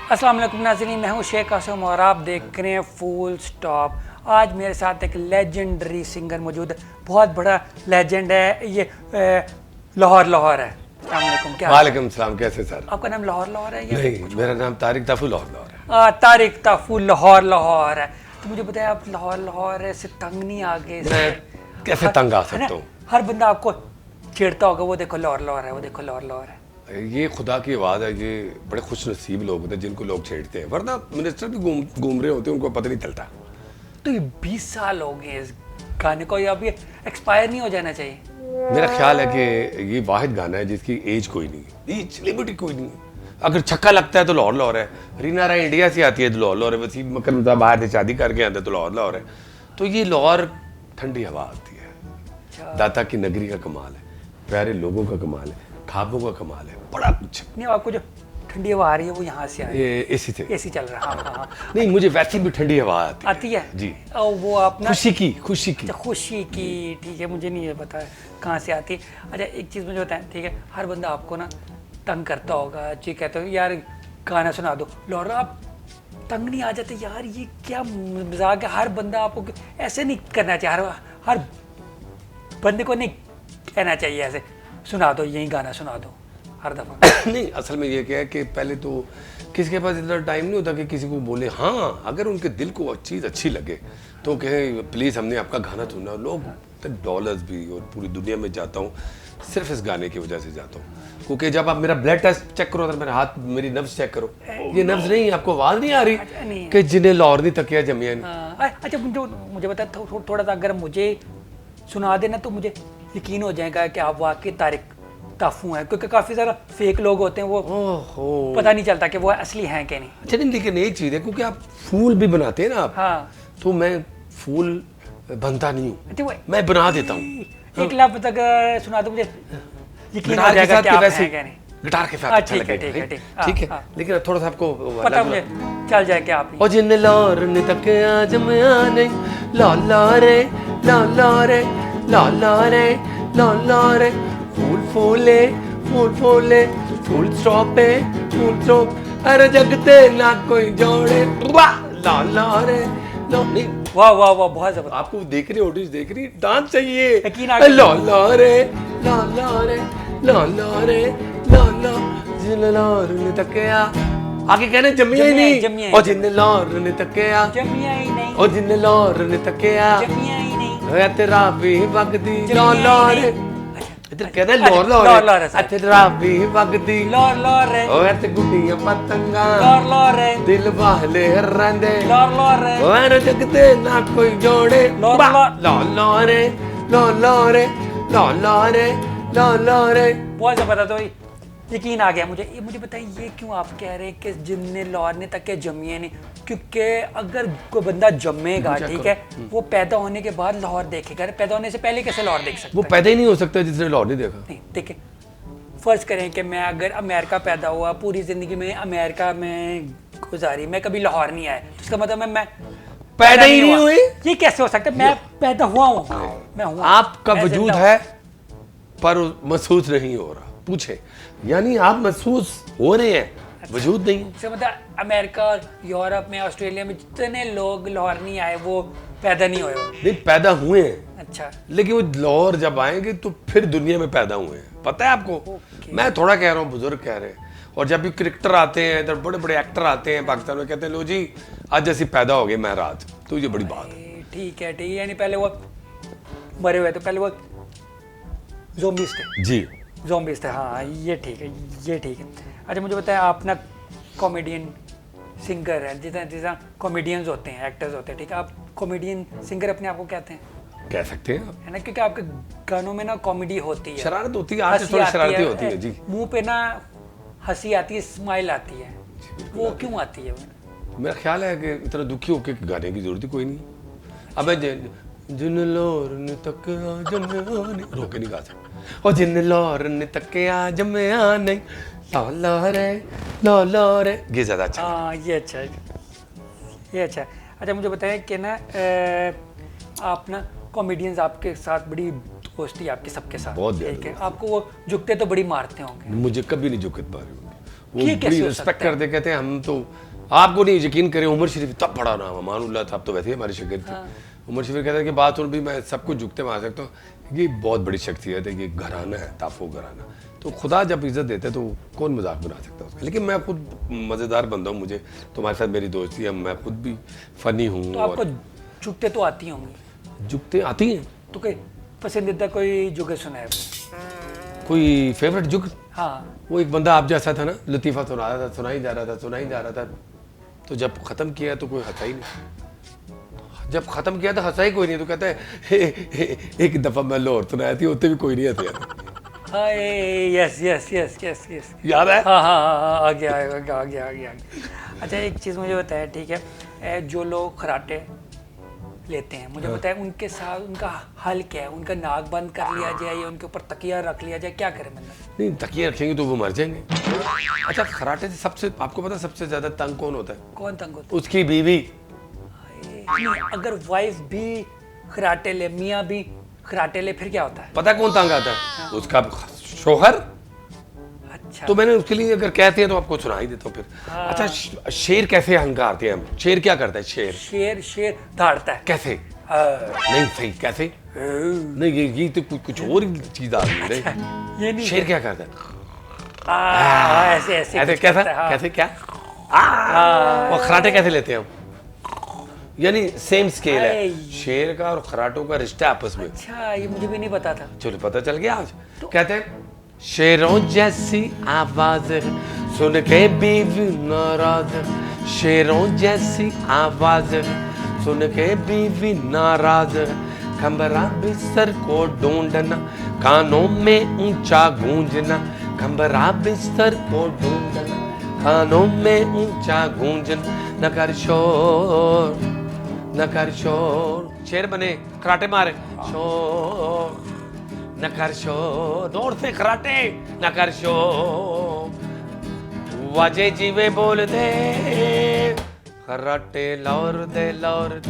अस्सलाम वालेकुम नाज़रीन, मैं हूँ शेख आसिम और आप देख रहे हैं फुल स्टॉप। आज मेरे साथ एक लेजेंडरी सिंगर मौजूद है, बहुत बड़ा लेजेंड है ये। लाहौर है। अस्सलाम वालेकुम, क्या वालेकुम सलाम। कैसे सर? आपका नाम लाहौर है या नहीं, मेरा नाम तारिक ताफू लाहौर है। तारिक ताफू लाहौर है। तो मुझे बताया आप लाहौर से तंग नहीं आ गए? मैं कैसे तंग आ सकता हूँ? हर बंदा आपको छेड़ता होगा, वो देखो लाहौर है, वो देखो लाहौर है। ये खुदा की आवाज़ है। ये बड़े खुश नसीब लोग होते हैं जिनको लोग छेड़ते हैं, वरना मिनिस्टर भी घूम रहे होते हैं, उनको पता नहीं चलता। तो ये 20 साल हो गए इस गाने को, या अभी एक्सपायर नहीं हो जाना चाहिए? मेरा ख्याल है कि ये वाहिद गाना है जिसकी एज कोई नहीं है, एज लिमिट कोई नहीं है। अगर छक्का लगता है तो लाहौर है। रीना राय इंडिया से आती है तो लाहौर है। वसीम मकरम बाहर से शादी करके आता है तो लाहौर है। तो ये लाहौर ठंडी हवा आती है, दाता की नगरी का कमाल है, प्यारे लोगों का कमाल है, खाबों का कमाल है, बड़ा कुछ। नहीं, आपको जो ठंडी हवा आ रही है वो यहाँ से आ रही है? एसी से। एसी चल रहा है। हाँ। नहीं, मुझे वैसे भी ठंडी हवा आती है जी। और वो अपना खुशी की खुशी की, ठीक है, मुझे नहीं पता है कहाँ से आती है। अच्छा, एक चीज़ मुझे बताएं, ठीक है, हर बंदा आपको ना तंग करता होगा जी, कहते हो यार गाना सुना दो लाहौर। आप तंग नहीं आ जाते यार? ये क्या मजाक है? हर बंदा आपको ऐसे नहीं करना चाहिए, हर बंदे को नहीं कहना चाहिए ऐसे सुना दो, यही गाना सुना दो हर दफ़ा। नहीं, असल में ये क्या है कि पहले तो किसी के पास इतना टाइम नहीं होता कि किसी को बोले। हाँ, अगर उनके दिल को चीज़ अच्छी लगे तो कहे प्लीज़ हमने आपका गाना सुना। लोग तो डॉलर्स भी और पूरी दुनिया में जाता हूँ सिर्फ इस गाने की वजह से जाता हूँ, क्योंकि जब आप मेरा ब्लड टेस्ट चेक करो, अगर मेरा हाथ, मेरी नब्ज चेक करो, ये नब्ज नहीं, आपको आवाज़ नहीं आ रही कि जिन्हें लाहौर नहीं तकिया जमिया नहीं। अच्छा, मुझे बता थोड़ा सा, अगर मुझे सुना देना तो मुझे यकीन हो जाएगा कि आप वाकई तारिक ताफू हैं, क्योंकि काफ़ी सारा फेक लोग होते हैं, वो पता नहीं चलता कि वो असली हैं कि नहीं। अच्छा, नहीं, लेकिन एक चीज़ है, क्योंकि आप फूल भी बनाते हैं ना आप। हाँ। तो मैं फूल बनता नहीं हूँ, मैं बना देता हूँ। एक लफ्ज़ अगर सुना दो मुझे यकीन हो जाएगा कि आप हैं कि नहीं। गिटार के साथ अच्छा लगेगा। ठीक है, लेकिन थोड़ा सा आपको पता मुझे चल जाए कि आप ओ जिन लाहौर ने तके आज मैं आने लाहौर रे लाहौर रे लाहौर रे लाहौर रे फूल फूले फूल स्टॉप अरे जगते ना कोई जोड़े लाहौर रे। नहीं, वाह वाह वाह, बहुत जबरदस्त। आपको देख रही ऑडियंस देख रही, डांस चाहिए। यकीन आ गया। लाहौर रे जिन लाहौर ने तकिया, आगे कहने जमिया ही नहीं, और जिन लाहौर ने तकिया जमिया ही नहीं, और जिन लाहौर ने तकिया जमिया ही नहीं, तेरा भी वगदी लाहौर। इधर कहना लाहौर तेरा भी वगदी लाहौर रे, ओए ते गुड्डियां पतंगा लाहौर रे, दिल वाले रहंदे लाहौर रे, ओए जगते ना कोई जोड़े लाहौर रे। बहुत जबरदस्त हुई, यकीन आ गया मुझे बताइए, ये क्यों आप कह रहे हैं कि जिनने लाहौर ने तक के जमिए नहीं? क्योंकि अगर कोई बंदा जमेगा, ठीक है, वो पैदा होने के बाद लाहौर देखेगा, पैदा होने से पहले कैसे लाहौर देख सकता है? वो पैदा ही नहीं हो सकता जिसने लाहौर नहीं देखा। नहीं, देखिए, फर्ज करें कि मैं अगर अमेरिका पैदा हुआ, पूरी जिंदगी में अमेरिका में गुजारी, मैं कभी लाहौर नहीं आया, तो इसका मतलब मैं पैदा ही नहीं हुई। ये कैसे हो सकता है? मैं पैदा हुआ हूँ, मैं हूँ, आपका वजूद है पर महसूस नहीं हो रहा। पूछे, यानी आप महसूस हो रहे हैं, वजूद नहीं है। मतलब अमेरिका, यूरोप में, ऑस्ट्रेलिया में जितने लोग लाहौर नहीं आए वो पैदा नहीं हुए? नहीं, पैदा हुए हैं। अच्छा, लेकिन वो लाहौर जब आएंगे तो फिर दुनिया में पैदा हुए हैं, पता है आपको। मैं थोड़ा कह रहा हूँ, बुजुर्ग कह रहे हैं। और जब भी क्रिकेटर आते हैं इधर, बड़े बड़े एक्टर आते हैं पाकिस्तान में, कहते हैं लो जी आज ऐसी पैदा हो गए महराज, तो ये बड़ी बात है। ठीक है, यानी पहले वो मरे हुए, तो पहले वो ज़ोंबीज़ थे जी, ज़ोंबीज़ थे। हाँ, ये ठीक है। अच्छा, मुझे बताया, आप ना कॉमेडियन सिंगर है, जितना कॉमेडियंस होते हैं, एक्टर्स होते हैं, ठीक है, आप कॉमेडियन सिंगर अपने आप को कहते हैं? कह सकते हैं, है ना, क्योंकि आपके गानों में ना कॉमेडी होती है, शरारत होती है, आज थोड़ी शरारती होती है जी, मुंह पे ना हंसी आती है, स्माइल आती है, वो क्यों आती है? मेरा ख्याल है कि इतना दुखी होकर गाने की जरूरत ही कोई नहीं। अब जिन लाहौर ने तकिया जमिया नहीं, रोके नहीं गा सकता, और जिन लाहौर ने तकिया जमिया नहीं लाहौर, ये ज्यादा अच्छा। हाँ, ये अच्छा है। अच्छा, मुझे बताएं कि ना आप ना कॉमेडियंस आपके साथ बड़ी दोस्ती आपकी सबके साथ, बहुत ठीक है, आपको वो झुकते तो बड़ी मारते होंगे? मुझे कभी नहीं झुकत पा रही होंगे, वो ये बड़ी कैसे हो रिस्पेक्ट सकता है? करते, कहते हैं हम तो आपको नहीं यकीन करें, उमर शरीफ तब बड़ा नाम, अमानुल्लाह साहब तो वैसे ही हमारे शागिर्द थे। उमर शरीफ कहते हैं कि बात सुन भी, मैं सब कुछ झुकते मार सकता हूँ, ये बहुत बड़ी शख्सियत है, ये घराना है, ताफो घराना। तो खुदा जब इज्जत देता है तो कौन मजाक बना सकता है उसका। लेकिन मैं खुद मज़ेदार बंदा हूँ, मुझे तुम्हारे साथ मेरी दोस्ती है, मैं खुद भी फ़नी हूँ। तो आपको झुकते तो आती होंगी, झुकते आती हैं। तो कोई पसंदीदा कोई जुगे सुना है? कोई फेवरेट जुग? हाँ, वो एक बंदा आप जैसा था ना, लतीफ़ा सुना रहा था, सुनाई जा रहा था, तो जब ख़त्म किया तो कोई हंसा ही नहीं। जब ख़त्म किया तो हंसा ही कोई नहीं, तो कहता है एक दफ़ा मैं लाहौर सुनाया थी, उतने भी कोई नहीं हंसा। Yes yes yes yes yes, याद है? हाँ हाँ हाँ, आ गया। अच्छा, एक चीज़ मुझे बताया, ठीक है, जो लोग खराटे लेते हैं, मुझे बताया उनके साथ उनका हल क्या है? उनका नाक बंद कर लिया जाए या उनके ऊपर तकिया रख लिया जाए, क्या करें? मतलब नहीं, तकिया रखेंगे तो वो मर जाएंगे। अच्छा, खराटे से सबसे, आपको पता है सबसे ज़्यादा तंग कौन होता है? कौन तंग होता है? उसकी बीवी। नहीं, अगर वाइफ भी खराटे ले, मियाँ भी खराटे ले, फिर क्या होता है? पता कौन तंग आता है? उसका शोहर। अच्छा, तो मैंने उसके लिए अगर कहते हैं तो आपको सुना ही देता हूँ फिर। अच्छा, शेर कैसे हंकारते हैं? शेर क्या करता है? शेर दहाड़ता है कैसे? हाँ। नहीं सही, कैसे? नहीं, ये तो कुछ और ही चीज आ गई नहीं। ये नहीं शेर क्या करता है? ऐसे ऐसे ऐसे कुछ कैसा? करता है, हाँ। कैसे क्या? वो खराटे कैसे लेते हैं हम? यानी सेम स्केल है अरे। शेर का और खराटों का रिश्ता आपस में। अच्छा, ये मुझे भी नहीं पता था। चलो पता चल गया आज। कहते हैं शेरों जैसी आवाज सुन के बीवी नाराज, शेरों जैसी आवाज सुन के बीवी नाराज, खंबरा बिस्तर को ढूंढना, कानों में ऊंचा गूंजना, खंबरा बिस्तर को ढूंढना, कानों में ऊंचा गूंजना, न कर शोर, न कर शोर। शेर बने, खराटे मारे, शोर न कर शोर, जोर से खराटे, न कर शोर, वाजे जीवे बोल दे, खराटे लौर दे लौर,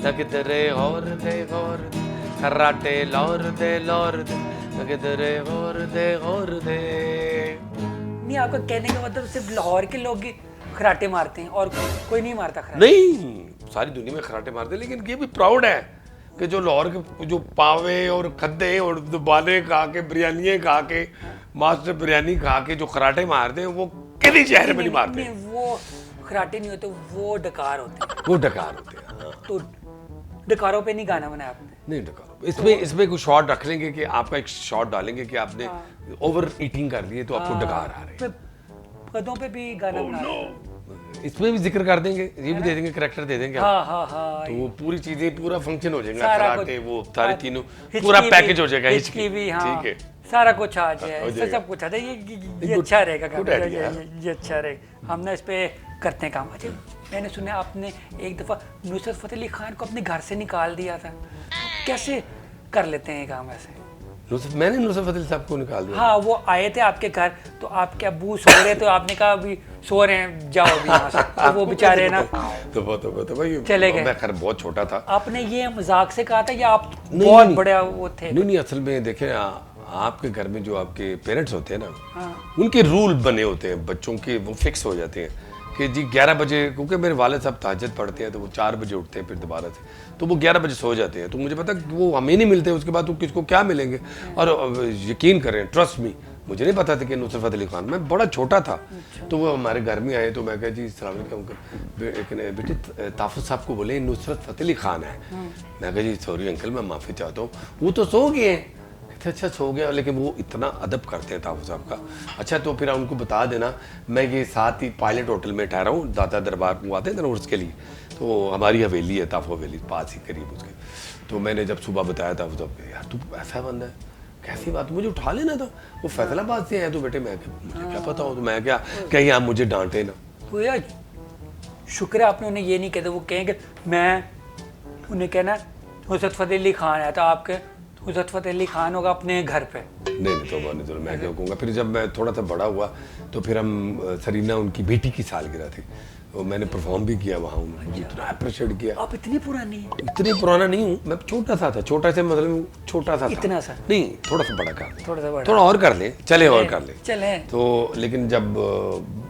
नगदरे और दे और, खराटे लौर दे, नगदरे और दे। नहीं, आपका कहने का मतलब सिर्फ लाहौर के लोग ही खराटे मारते हैं और कोई नहीं मारता खराटे? नहीं, सारी दुनिया में खराटे मारते, लेकिन ये भी प्राउड है कि जो लाहौर के जो पावे और खद्दे और दुबाने खा के, बिरयानियाँ खा के, मास्टर बिरयानी खा के जो खराटे मारते हैं, वो किसी शहर में नहीं मारते। नहीं, वो खराटे नहीं होते, वो डकार होते हैं। वो डकार होते हैं। हाँ। तो डकारों पे नहीं गाना बनाया आपने? नहीं डकार, इसमें कुछ शॉट रख लेंगे कि आपका एक शॉट डालेंगे कि आपने ओवर ईटिंग कर दी है तो आपको डकार आ रहे हैं। पदों पे भी गाना बना रहे हैं। इसमें भी जिक्र कर देंगे, ये भी दे देंगे, करैक्टर दे देंगे। हाँ, तो वो पूरी चीजें, पूरा फंक्शन हो जाएगा, सारा कराटे कुछ, वो सारे तीनों, हिचकी पूरा भी, पैकेज हो जाएगा। हिचकी भी, हाँ, ठीक है, सारा कुछ आ हो जाए, जाएगा। सब कुछ आ जाए। ये good- अच्छा रहेगा good काम, idea। ये अच्छा रहेगा। हम ना इस पे करते हैं काम। अच्छा, मैंने सुना आपने एक दफ़ा नुसरत फतेह अली खान को अपने घर से निकाल दिया था, कैसे कर लेते हैं काम ऐसे? मैंने नुसरत फतेह अली साहब को निकाल दिया। हाँ, वो आए थे आपके घर, तो आपके अब्बू सो रहे, तो आपने कहा अभी सो रहे हैं, जाओ अभी यहाँ से। तो वो बेचारे ना तो भाई चले गए। मैं खैर बहुत छोटा था। आपने ये मजाक से कहा था या आप नहीं, बहुत नहीं। बड़े वो थे? नहीं, असल में देखें, आपके घर में जो आपके पेरेंट्स होते हैं ना, उनके रूल बने होते हैं बच्चों के, वो फिक्स हो जाते हैं कि जी 11 बजे, क्योंकि मेरे वालिद साहब तहज्जुद पढ़ते हैं तो वो 4 बजे उठते हैं फिर दोबारा से, तो वो 11 बजे सो जाते हैं। तो मुझे पता कि वो हमें नहीं मिलते, उसके बाद वो किसको क्या मिलेंगे। और यकीन करें, ट्रस्ट मी, मुझे नहीं पता था कि नुसरत फतेह अली खान, मैं बड़ा छोटा था। तो वो हमारे घर में आए, तो मैं कहा जी अस्सलाम वालेकुम अंकल, बेटे ताफुज साहब को बोले नुसरत फतेह अली खान है। मैं कहा जी सॉरी अंकल, मैं माफ़ी चाहता हूँ, वो तो सो गए हैं। अच्छा सो गया, लेकिन वो इतना अदब करते हैं ताफुज साहब का। अच्छा, तो फिर उनको बता देना मैं ये साथ ही पायलट होटल में ठहरा हूँ, दादा दरबार में आते हैं ना उसके लिए, तो हमारी हवेली है, ताफो हवेली पास ही करीब उसके। तो मैंने जब सुबह बताया ताफुज साहब को, यार तू ऐसा बंदा है, कैसी बात, मुझे उठा लेना था, वो फैसलाबाद से आए। तो बेटे मैं मुझे क्या पता हो, तो मैं क्या कहीं आप मुझे डांटे ना। तो यार शुक्र है आपने उन्हें ये नहीं कहते, वो कहेंगे मैं उन्हें कहना नुसरत फतेह अली खान है, तो आपके नुसरत फतेह अली खान होगा अपने घर पे। नहीं तो मैं क्या कहूँगा। फिर जब मैं थोड़ा सा बड़ा हुआ तो फिर हम सरीना, उनकी बेटी की सालगिरह थी, और मैंने परफॉर्म भी किया वहाँ, उन्होंने इतना अप्रिशिएट किया। आप इतनी पुरानी हैं? इतनी पुराना नहीं हूँ मैं, छोटा सा था, छोटा से मतलब छोटा सा था। इतना सा? नहीं, थोड़ा सा बड़ा का, थोड़ा सा बड़ा, थोड़ा और कर ले, चले और कर ले चले। तो लेकिन जब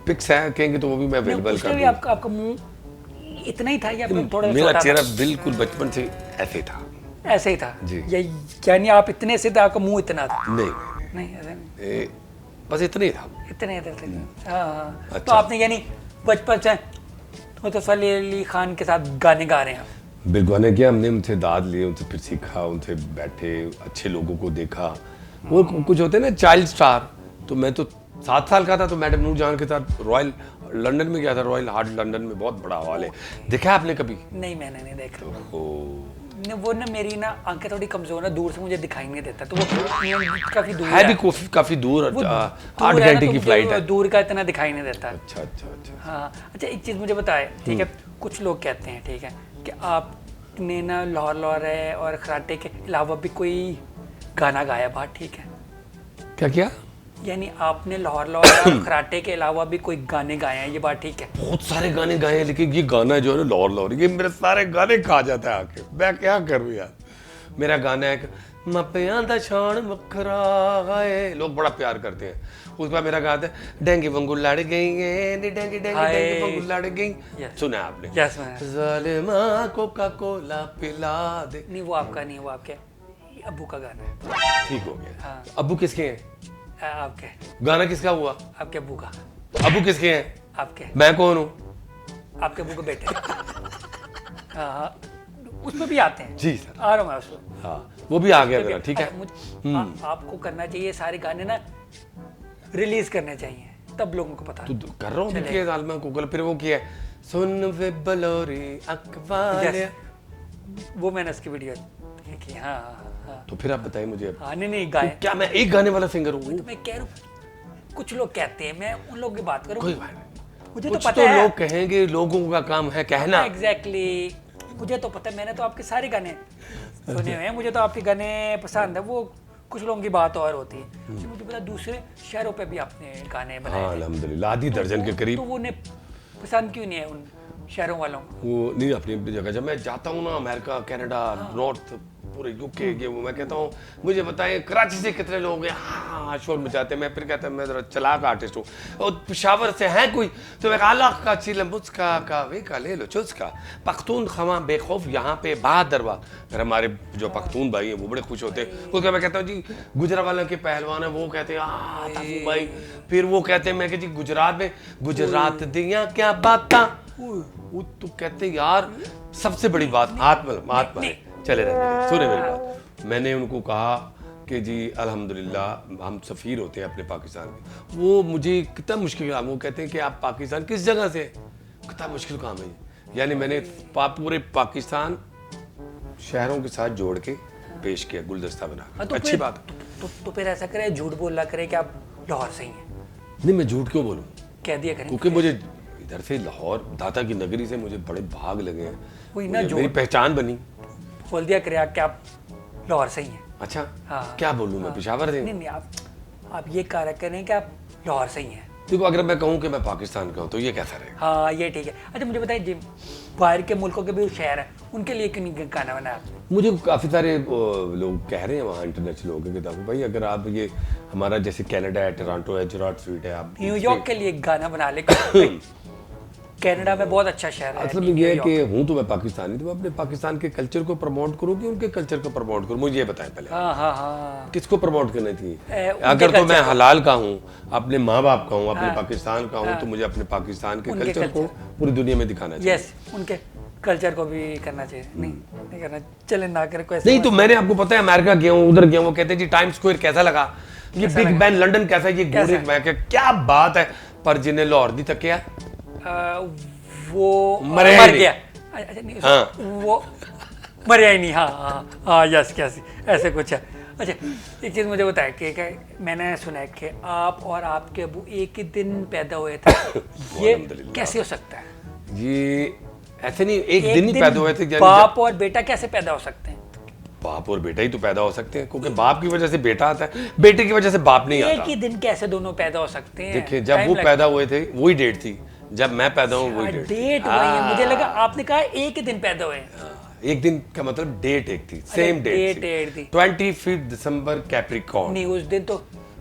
पिक्स है कहेंगे तो वो भी मैं अवेलेबल कर भी दूँ। आपका मुंह इतना ही था या फिर थोड़ा मेरा छोटा चेहरा था? बिल्कुल बचपन से ऐसे था। ऐसे ही था जी। यानी आप इतने से थे, आपका मुंह इतना था? नहीं नहीं ऐसे नहीं, बस इतना ही था। इतने थे। हाँ। तो अच्छा। आपने यानी बचपन से तो सली अली खान के साथ गाने गा रहे हैं आप? बिल्कुल किया हमने, उनसे दाद लिए, उनसे फिर सीखा, उनसे बैठे, अच्छे लोगों को देखा। वो कुछ होते हैं ना चाइल्ड स्टार, तो मैं तो 7 साल का था तो मैडम नूरजहां के साथ रॉयल लंदन में गया था, रॉयल हार्ट लंदन में, बहुत बड़ा हॉल है, देखा आपने कभी? नहीं, मैंने नहीं देखा। ओ, वो ना मेरी ना आंखें थोड़ी कमजोर है, दूर से मुझे दिखाई नहीं देता, तो वो काफी दूर है भी काफी दूर, वो 8 दूर है ना, घंटे तो की मुझे फ्लाइट है। दूर का इतना दिखाई नहीं देता। अच्छा अच्छा अच्छा। हाँ। अच्छा, एक चीज़ मुझे बताए, ठीक है, कुछ लोग कहते हैं, ठीक है, कि आपने ना लाहौर लाहौर और खराटे के अलावा भी कोई गाना गाया बात, ठीक है? क्या किया? यानी आपने लाहौर लाहौर और खराटे के अलावा भी कोई गाने गाए हैं, ये बात ठीक है? बहुत सारे गाने गाए हैं, लेकिन ये गाना जो है ना लाहौर लाहौर, ये मेरे सारे गाने खा जाता है आके, मैं क्या करूँ यार। मेरा गाना है मापियां दा शान वखरा है, लोग बड़ा प्यार करते हैं उस पर। मेरा गाता है डेंगी वांगू लड़ गई है, नी डेंगी डेंगी डेंगी वांगू लड़ गई। सुना आपने? यस मैंने। जालिमा कोका कोला पिला दे। नहीं, वो आपका नहीं, वो आपके अब्बू का गाना है। ठीक हो गया। हाँ। अब्बू किसके हैं? आपके गाना किसका हुआ? आपके अब्बू का। अब्बू किसके हैं? आपके मैं कौन हूँ? आपके अब्बू के बेटे। हाँ, उसमें भी आते हैं। जी सर, आ रहा हूँ मैं उसमें। हाँ वो भी आ गया मेरा, ठीक है। आपको करना चाहिए सारे गाने ना रिलीज करने चाहिए, तब लोगों को पता। तो कर रहा हूँ देखिए आलमा गूगल, फिर वो किया है सुन वे बलोरी अकवाले, वो मैंने उसकी वीडियो देखी। हाँ। तो फिर आप बताइए मुझे अब। हाँ, नहीं गाए। क्या मैं एक गाने वाला सिंगर हूँ? तो मैं कह रहा हूँ, कुछ लोग कहते हैं, मैं उन लोगों की बात करूँ। कोई बात नहीं, मुझे तो कुछ पता तो है। लोग कहेंगे, लोगों का काम है कहना। एग्जैक्टली, मुझे तो पता है, मैंने तो आपके सारे गाने सुने हुए हैं, मुझे तो आपके गाने पसंद है। वो कुछ लोगों की बात और होती है, मुझे पता दूसरे शहरों पे भी आपने गाने बनाए। हाँ अल्हम्दुलिल्लाह, आधी दर्जन के करीब। तो वो उन्हें पसंद क्यों नहीं है उन शहरों वालों को? वो नहीं, अपनी अपनी जगह। जब मैं जाता हूँ ना अमेरिका, कनाडा, नॉर्थ, पूरे यूके, ये वो, मैं कहता हूँ मुझे बताएं कराची से कितने लोग हैं, हाँ शोर मचाते हैं। मैं फिर कहता हूँ मैं जरा चलाक आर्टिस्ट हूँ। और पेशावर से हैं कोई, तो मैं अल्लाह का चिल मुझका का वे का ले लो चुस्का पख्तून खमा बेखौफ यहाँ पे बहादुर बा। फिर हमारे जो पख्तून भाई हैं वो बड़े खुश होते हैं। उसका मैं कहता हूँ जी गुजरावाला के पहलवान है, वो कहते हैं ताफू भाई। फिर वो कहते हैं, मैं कहती गुजरात में गुजरात दिया क्या बाता, वो तो कहते यार सबसे बड़ी बात आत्मा है। चले रहने, सुने मेरी बात। मैंने उनको कहा कि जी अल्हम्दुलिल्लाह हम सफ़ीर होते हैं अपने पाकिस्तान के। वो मुझे कितना मुश्किल काम, वो कहते हैं कि आप पाकिस्तान किस जगह से, कितना मुश्किल काम है ये। यानी मैंने पूरे पाकिस्तान शहरों के साथ जोड़ के पेश किया, गुलदस्ता बना। तो अच्छी बात। तो फिर ऐसा करे, झूठ बोला करे कि आप लाहौर से ही हैं। नहीं, मैं झूठ क्यों बोलूँ, कह दिया करें, क्योंकि मुझे इधर से लाहौर दाता की नगरी से मुझे बड़े भाग लगे हैं, वही ना, मेरी पहचान बनी। बोल दिया करे कि आप लाहौर से ही हैं। अच्छा, हाँ। क्या बोलूँ मैं, पेशावर से? नहीं, आप ये कह करें कि आप लाहौर से ही हैं। देखो अगर मैं कहूँ कि मैं पाकिस्तान का हूँ तो ये कैसा रहेगा? हाँ, ये ठीक है। अच्छा मुझे बताइए, जी बाहर के मुल्कों के भी शहर हैं, उनके लिए क्यों नहीं गाना बनाया आपने? मुझे काफ़ी सारे लोग कह रहे हैं वहाँ इंटरनेशनल लोगों के किताबों, भाई अगर आप ये हमारा जैसे कनाडा है, टोरंटो है, जेराड स्ट्रीट है, आप न्यूयॉर्क के लिए गाना बना ले। कनाडा में बहुत अच्छा शहर है। असल में ये है कि हूँ तो मैं पाकिस्तानी, तो मैं अपने पाकिस्तान के कल्चर को प्रमोट करूँ कि उनके कल्चर को प्रमोट करूँ, मुझे ये बताएं पहले। हाँ। किसको प्रमोट करना चाहिए? उनके अगर तो मैं कल्चर को। हलाल का हूँ, अपने माँ बाप का हूँ, अपने पाकिस्तान का हूँ, तो मुझे अपने पाकिस्तान के उनके कल्चर को पूरी दुनिया में दिखाना चाहिए। यस, उनके कल्चर को भी करना चाहिए। नहीं करना, चले ना करे कोई। नहीं तो मैंने आपको पता है अमेरिका गया हूँ, उधर गया हूँ, वो कहते हैं जी टाइम स्क्वायर कैसा लगा, ये बिग बैन लंदन कैसा है, ये गोरे, मैं क्या बात है, पर जिन्हें लाहौर दी तक क्या वो मर गया। अच्छा नहीं, हाँ। वो मरिया ही नहीं। हाँ, यस ऐसे कुछ है। अच्छा एक चीज़ मुझे बताया कि मैंने सुना है कि आप और आपके अबू एक ही दिन पैदा हुए थे, ये कैसे हो सकता है? ये ऐसे नहीं, एक दिन ही पैदा हुए थे। बाप और बेटा कैसे पैदा हो सकते हैं? बाप और बेटा ही तो पैदा हो सकते हैं, क्योंकि बाप की वजह से बेटा आता है, बेटे की वजह से बाप नहीं आता। एक ही दिन कैसे दोनों पैदा हो सकते हैं? देखिए जब वो पैदा हुए थे वही डेट थी, जब मैं पैदा हूँ वही डेट डेट वही है, मुझे लगा आपने कहा एक ही दिन पैदा हुए हैं। एक दिन का मतलब डेट एक थी, सेम डेट डेट थी। 25 दिसंबर कैप्रिकॉर्न। नहीं, उस दिन तो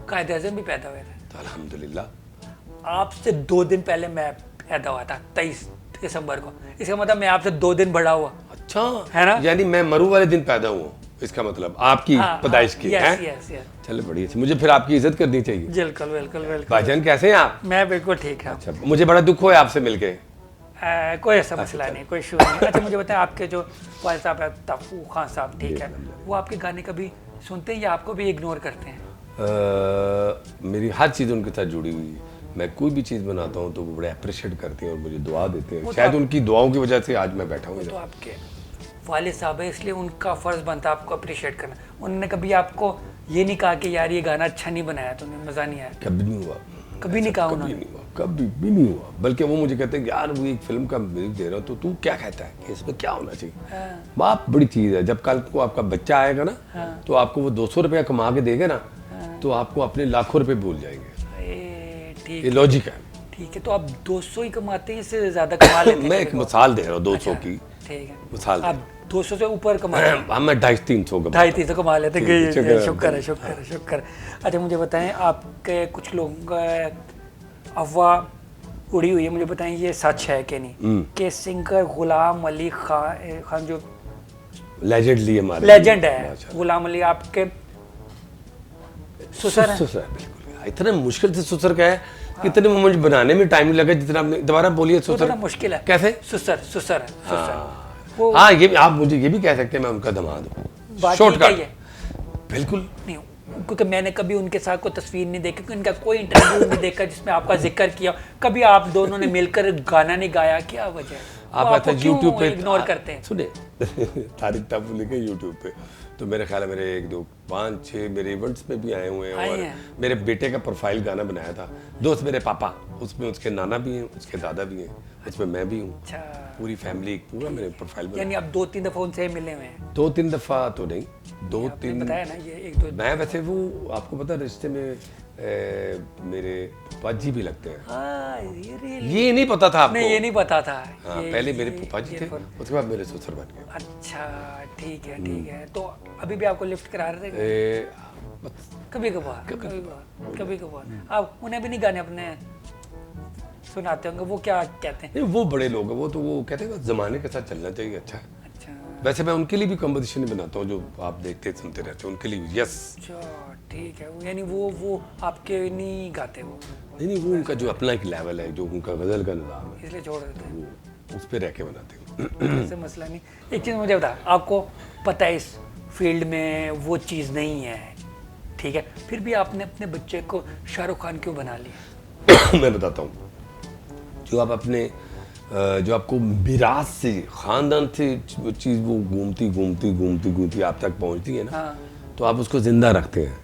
कायद आज़म भी पैदा हुए थे। तो अल्हम्दुलिल्लाह। आपसे 2 दिन पहले मैं पैदा हुआ था, 23 दिसंबर को। इसका मतलब मैं आपसे 2 दिन बड़ा हुआ। अच्छा है ना? यानी मैं मरू वाले दिन पैदा हुआ, इसका मतलब आपकी पैदाइश की है। Yes yes. चलो बढ़िया, मुझे फिर आपकी इज्जत करनी चाहिए। बिल्कुल बिल्कुल बिल्कुल। भाईजान कैसे हैं आप? मैं बिल्कुल ठीक है। अच्छा, मुझे बड़ा दुख हुआ आपसे मिलके। कोई ऐसा मसला नहीं, कोई इशू नहीं। अच्छा मुझे बताएं, आपके जो वालिद साहब है तफू खान साहब, ठीक है, वो आपके गाने कभी सुनते हैं या आपको भी इग्नोर करते हैं? मेरी हर चीज़ उनके साथ जुड़ी हुई है। मैं कोई भी चीज़ बनाता हूँ तो वो बड़े अप्रिशिएट करते हैं और मुझे दुआ देते हैं। शायद उनकी दुआओं की वजह से आज मैं बैठा हूँ तो इधर। आपके वालिद साहब है, इसलिए उनका फ़र्ज़ बनता है आपको अप्रिशिएट करना। उन्होंने कभी आपको ये नहीं कहा कि यार ये गाना अच्छा नहीं बनाया, तुम्हें मज़ा नहीं आया? कभी नहीं हुआ। कभी नहीं कहा कभी उन्होंने? नहीं हुआ, कभी भी नहीं हुआ। बल्कि वो मुझे कहते हैं कि यार वो एक फिल्म का म्यूजिक दे रहा हो तो तू क्या कहता है कि इसमें क्या होना चाहिए? बाप बड़ी चीज़ है। जब कल को आपका बच्चा आएगा ना, तो आपको वो 200 रुपया कमा के देगा ना, तो आपको अपने लाखों रुपए भूल जाएंगे। ठीक ये लॉजिक है। ठीक है, तो आप 200 ही कमाते हैं, इससे ज़्यादा कमा लेते हैं? मैं एक मिसाल दे रहा हूँ 200 की। ठीक है, मिसाल आप 200 से ऊपर कमाते हैं? हाँ, मैं 250-300 का 250-300 कमा लेते ठीक है, हैं। शुक्र है। शुक्र है शुक्र है शुक्र है। अच्छा मुझे बताएं, आपके कुछ लोग अफवाह उड़ी हुई है, मुझे बताएं ये सच है कि नहीं कि सिंगर गुलाम अली खान जो लेजेंडली हमारे लेजेंड है, गुलाम अली आपके ससुर हैं? ससुर है, बिल्कुल। इतना मुश्किल से ससुर का है कि इतने में मुझे बनाने में टाइम नहीं लगा जितना आपने। दोबारा बोलिए तो ससुर। थोड़ा मुश्किल है। कैसे? ससुर वो हाँ, ये आप मुझे ये भी कह सकते हैं मैं उनका दामाद हूँ। बात ठीक है शॉर्टकट। ये? बिल्कुल नहीं, क्योंकि मैंने कभी उनके साथ कोई तस्वीर नहीं देखी, उनका कोई इंटरव्यू नहीं देखा जिसमें आपका जिक्र किया। कभी आप दोनों ने मिलकर गाना नहीं गाया, क्या वजह है? आप ऐसा यूट्यूब पे इग्नोर करते हैं? सुने तारिक ताफू लिखे यूट्यूब पे, तो मेरे ख्याल है मेरे 1 2 5 6 मेरे इवेंट्स में भी आए हुए हैं। और मेरे बेटे का प्रोफाइल गाना बनाया था दोस्त मेरे पापा, उसमें उसके नाना भी हैं, उसके दादा भी हैं, उसमें मैं भी हूँ। अच्छा, पूरी फैमिली पूरा मेरे प्रोफाइल में। यानी आप 2-3 दफा उनसे मिले हुए हैं? 2-3 दफा तो नहीं, 2-3 बताया ना ये 1-2। मैं वैसे वो आपको पता रिश्ते में मेरे फूफा जी भी लगते हैं। ये नहीं पता था आपको? नहीं, ये नहीं पता था। हाँ, पहले मेरे फूफा जी थे, उसके बाद मेरे ससुर बन गए। अच्छा ठीक है ठीक है। तो अभी भी आपको लिफ्ट करा रहे थे? कभी कभार आप उन्हें भी नहीं गाने अपने सुनाते होंगे? वो क्या कहते हैं? वो बड़े लोग हैं, वो तो वो कहते हैं जमाने के साथ चलना चाहिए। अच्छा है। अच्छा वैसे मैं उनके लिए भी कंपोजिशन ही बनाता हूँ जो आप देखते सुनते रहते हो, उनके लिए भी। यस। अच्छा ठीक है, यानी वो आपके नहीं गाते? वो नहीं, वो उनका जो अपना एक लेवल है, जो उनका गजल का निज़ाम है, इसलिए छोड़ देते हैं? वो उस पर रह के बनाते हैं। ऐसे मसला नहीं। एक चीज़ मुझे बता, आपको पता है इस फील्ड में वो चीज़ नहीं है, ठीक है, फिर भी आपने अपने बच्चे को शाहरुख खान क्यों बना लिया? मैं बताता हूँ, जो आप अपने जो आपको विरासत से, खानदान से वो चीज़ वो घूमती आप तक पहुँचती है ना, तो आप उसको जिंदा रखते हैं।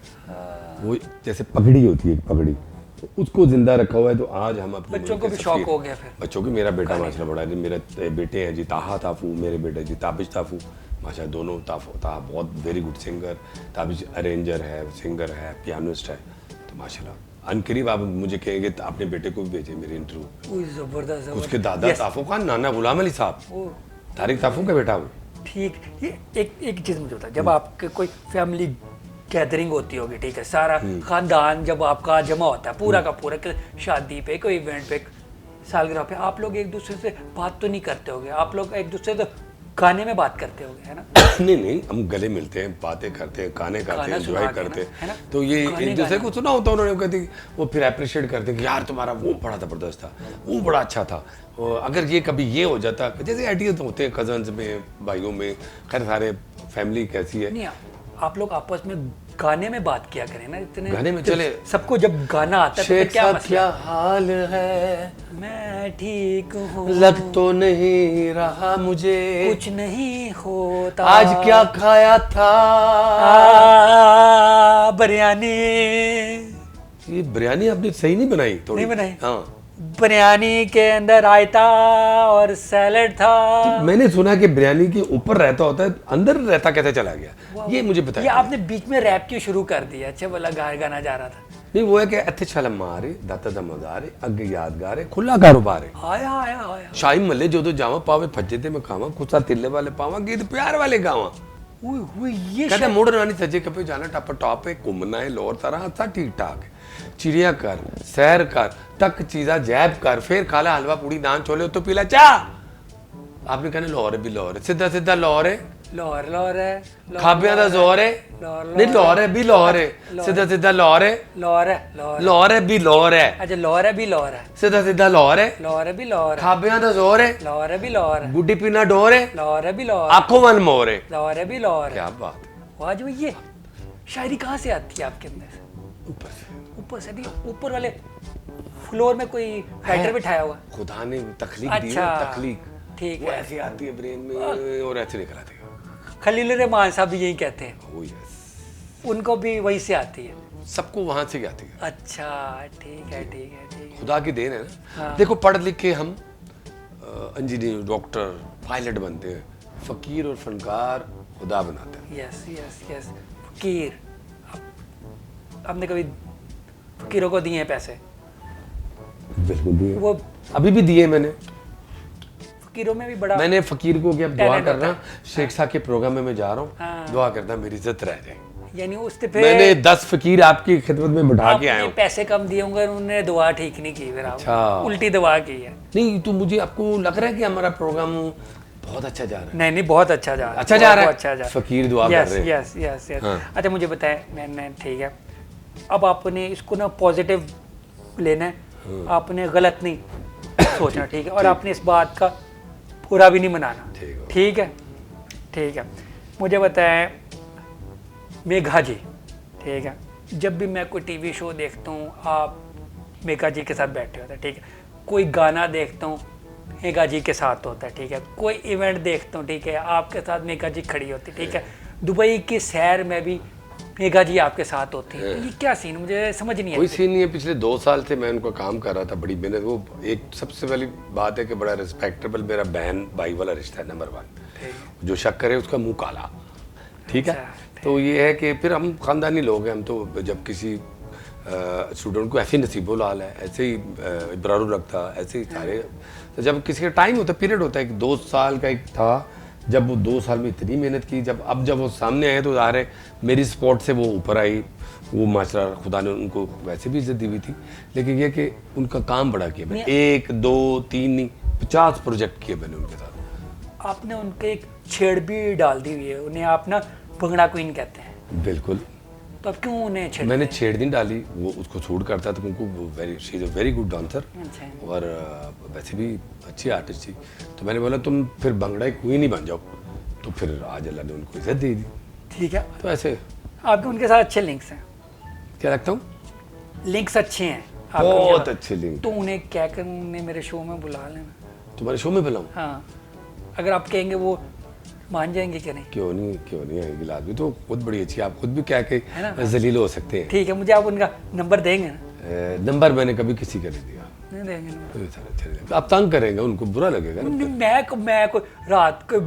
वो जैसे पगड़ी होती है, पगड़ी, तो उसको जिंदा रखा हुआ है। तो आज हम अपने बच्चों को भी शौक हो गया? फिर बच्चों की, मेरा बेटा माशाल्लाह बड़ा है, मेरे बेटे हैं जी ताहा ताफू, मेरे बेटे जी ताबिश ताफू, माशा दोनों। ताहा बहुत very good singer, Tabish arranger है, सिंगर है, पियानिस्ट है। तो माशाल्लाह अनकरीब आप मुझे कहेंगे तो अपने बेटे को भी भेजें मेरे इंटरव्यू। जबरदस्त। उसके दादा ताफू खान, नाना गुलाम अली साहब, तारिक ताफू का बेटा हूँ। ठीक। ये एक चीज़ मुझे बता, जब आपके कोई फैमिली गैदरिंग होती होगी, ठीक है, सारा खानदान जब आपका जमा होता है पूरा का पूरा, शादी पे, कोई इवेंट पे, सालगिरह पे, आप लोग एक दूसरे से बात तो नहीं करते होगे? आप लोग एक दूसरे से गाने में बात करते होगे, है ना? नहीं, हम गले मिलते हैं, बातें करते हैं, गाने गाते हैं, एंजॉय करते हैं। तो ये एक दूसरे को सुना होता है उन्होंने, कहते वो फिर अप्रिशिएट करते हैं कि यार तुम्हारा वो बड़ा ज़बरदस्त था, वो बड़ा अच्छा था। अगर ये कभी ये हो जाता, जैसे आइडियाज होते हैं कजन्स में, भाइयों में, खैर सारे फैमिली कैसी है। नहीं, आप लोग आपस में गाने में बात किया करें ना। इतने गाने में चले, सबको जब गाना आता है तो क्या मसला? क्या हाल है, मैं ठीक हूँ, लग तो नहीं रहा मुझे, कुछ नहीं होता, आज क्या खाया था, बिरयानी। ये बिरयानी आपने सही नहीं बनाई, थोड़ी नहीं बनाई? हाँ, बिरयानी के अंदर रायता और सैलेड था। मैंने सुना कि बिरयानी के ऊपर रहता होता है, अंदर रहता कैसे चला गया, ये मुझे बताया। ये आपने बीच में रैप क्यों शुरू कर दिया? अच्छा बोला गाना जा रहा था। नहीं वो है कि ਇੱਥੇ ਛਲਮ ਮਾਰੇ ਦਾਤਾ ਦਾ ਮਜ਼ਾਰੇ ਅੱਗੇ ਯਾਦਗਾਰ ਹੈ ਖੁੱਲਾ ਕਾਰੋਬਾਰ ਹੈ आया आया आया ਸ਼ਾਹੀ ਮੱਲੇ ਜਦੋਂ ਜਾਵਾਂ ਪਾਵੇ ਭੱਜੇ ਤੇ ਮੈਂ ਖਾਵਾਂ ਕੁੱਤਾ ਤਿੱਲੇ ਵਾਲੇ ਪਾਵਾਂ ਗੀਤ ਪਿਆਰ ਵਾਲੇ ਗਾਵਾਂ ये ਕਹਿੰਦਾ ਮੁੜਨਾ ਨਹੀਂ ਸੱਜੇ ਖੱਬੇ ਜਾਣਾ ਟੱਪ ਟਾਪ ਹੈ ਘੁੰਮਣਾ ਹੈ ਲੋਰ ਤਰ੍ਹਾਂ ਸਭ ਠੀਕ ਠਾਕ ਹੈ ਚਿੜੀਆ ਕਰ ਸੈਰ ਕਰ ਤੱਕ ਚੀਜ਼ਾਂ ਜੈਬ ਕਰ ਫਿਰ ਖਾ ਲੈ ਹਲਵਾ ਪੂੜੀ ਨਾਨ ਛੋਲੇ ਉੱਤੋਂ ਪੀ ਲੈ ਚਾਹ ਆਪਨੇ ਕਹਿੰਦੇ ਲਾਹੌਰ ਹੈ ਵੀ ਲਾਹੌਰ ਹੈ ਸਿੱਧਾ ਸਿੱਧਾ ਲਾਹੌਰ ਹੈ लाहौर लाहौर है ਖਾਬਿਆਂ ਦਾ ਜ਼ੋਰ ਹੈ ਨਹੀਂ ਲਾਹੌਰ ਹੈ ਵੀ ਲਾਹੌਰ ਹੈ ਸਿੱਧਾ ਸਿੱਧਾ ਲਾਹੌਰ ਹੈ लाहौर है लाहौर ਲਾਹੌਰ ਹੈ ਵੀ ਲਾਹੌਰ ਹੈ अच्छा लाहौर है भी लाहौर है ਸਿੱਧਾ ਸਿੱਧਾ ਲਾਹੌਰ ਹੈ लाहौर है भी लाहौर है ਖਾਬਿਆਂ ਦਾ ਜ਼ੋਰ ਹੈ लाहौर है भी लाहौर है ਗੁੱਡੀ ਪੀਣਾ ਡੋਰ ਹੈ लाहौर है भी लाहौर आंखों मन मोर है लाहौर है भी लाहौर है क्या बात है वाह जो ये शायरी कहाँ से आती है आपके अंदर से? ऊपर से ऊपर से नहीं ऊपर वाले फ्लोर में कोई राइटर बिठाया हुआ है? खुदा ने तखलीक दी है अच्छा तखलीक ठीक वो है ऐसे आती है ब्रेन में और ऐसे निकल आती है खलील रहमान साहब भी यही कहते हैं ओ यस उनको भी वहीं से आती है सबको वहां से ही आती है अच्छा ठीक है ठीक है ठीक है खुदा की देन है ना हाँ। देखो पढ़ लिख के हम इंजीनियर डॉक्टर पायलट बनते हैं फकीर और फनकार खुदा बनाते हैं यस यस यस फकीर आपने कभी फकीरों को दिए हैं पैसे बिल्कुल दिए वो अभी भी दिए मैंने फकीरों में भी बड़ा मैंने फकीर को क्या दुआ टैलेंट करना होता शेख साहब के प्रोग्राम में मैं जा रहा हूँ हाँ। दुआ करना मेरी इज्जत रह जाए यानी उससे फिर मैंने 10 फकीर आपकी खिदमत में बैठा के आया आपने हूँ पैसे कम दिए होंगे उन्होंने दुआ ठीक नहीं की फिर अच्छा। आप उल्टी दुआ की है नहीं तो मुझे आपको लग रहा है कि हमारा प्रोग्राम बहुत अच्छा जा रहा है नहीं नहीं बहुत अच्छा जा रहा है अच्छा जा रहा है बहुत अच्छा जा रहा है फकीर दुआ कर यस रहे हैं यस यस यस हाँ। अच्छा मुझे बताएं मैंने ठीक है अब आपने इसको ना पॉजिटिव लेना है आपने गलत नहीं सोचना ठीक है और आपने इस बात का पूरा भी नहीं मनाना ठीक है। ठीक है ठीक है मुझे बताएं मेघा जी ठीक है जब भी मैं कोई टीवी शो देखता हूँ आप मेघा जी के साथ बैठे होते हैं ठीक है कोई गाना देखता हूँ मेघा जी के साथ होता है ठीक है कोई इवेंट देखता हूँ ठीक है आपके साथ मेघा जी खड़ी होती है ठीक है दुबई की सैर में भी मेघा जी आपके साथ होती है ये क्या सीन मुझे समझ नहीं कोई आता सीन नहीं है पिछले 2 साल से मैं उनका काम कर रहा था बड़ी मेहनत वो एक सबसे पहली बात है कि बड़ा रिस्पेक्टेबल मेरा बहन भाई वाला रिश्ता है नंबर 1 जो शक करे उसका मुंह काला ठीक है अच्छा, तो ये है कि फिर हम खानदानी लोग हैं हम तो जब किसी स्टूडेंट को ऐसे ही नसीबो लाल है ऐसे ही इब्रारू रखता ऐसे ही सारे तो जब किसी का टाइम होता है पीरियड होता है 2 साल का एक था जब वो 2 साल में इतनी मेहनत की जब वो सामने आए तो ज़ाहिर है मेरी स्पॉट से वो ऊपर आई वो माशरा खुदा ने उनको वैसे भी इज्जत दी हुई थी लेकिन ये कि उनका काम बड़ा किया मैंने 1 2 3 नहीं 50 प्रोजेक्ट किए मैंने उनके साथ आपने उनके एक छेड़ भी डाल दी हुई है उन्हें आप ना भंगड़ा क्वीन कहते हैं बिल्कुल तो अब क्यों उन्हें छेड़ मैंने छेड़ नहीं डाली वो उसको सूट करता था उनको very she is a very good dancer अच्छा और वैसे भी अच्छी आर्टिस्ट थी तो मैंने बोला तुम फिर भंगड़ा क्वीन ही बन जाओ तो फिर आज अल्लाह ने उनको इज्जत दे दी ठीक है तो ऐसे आपके उनके साथ अच्छे लिंक्स हैं क्या लगता हूँ लिंक्स अच्छे हैं आपके बहुत उनके साथ। अच्छे लिंक तो उन्हें क्या कर उन्हें मेरे शो में बुला लेना तुम्हारे शो में बुलाऊं हाँ अगर आप कहेंगे वो मान जाएंगे कि नहीं क्यों नहीं आएगी लाजमी तो खुद बड़ी अच्छी आप खुद भी क्या है ना? के जलील हो सकते हैं ठीक है मुझे आप उनका नंबर देंगे ना नंबर मैंने कभी किसी का नहीं दिया नहीं देंगे नंबर तो सारा अच्छा नहीं लगता। आप तंग करेंगे उनको बुरा लगेगा ना नहीं, मैं को रात को